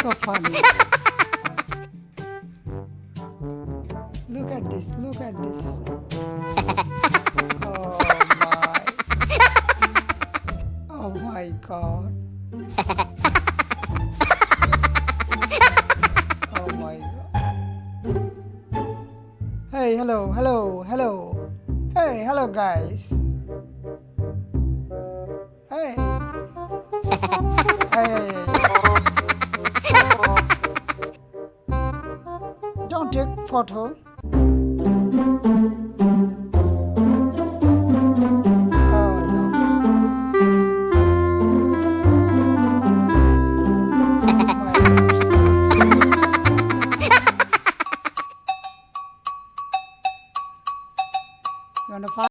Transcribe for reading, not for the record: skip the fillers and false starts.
So funny. Look at this, look at this. Oh my. Oh my God. Oh my God. Hey, hello, hello, hello. Hey, hello guys. Hey. Hey. Don't take photo.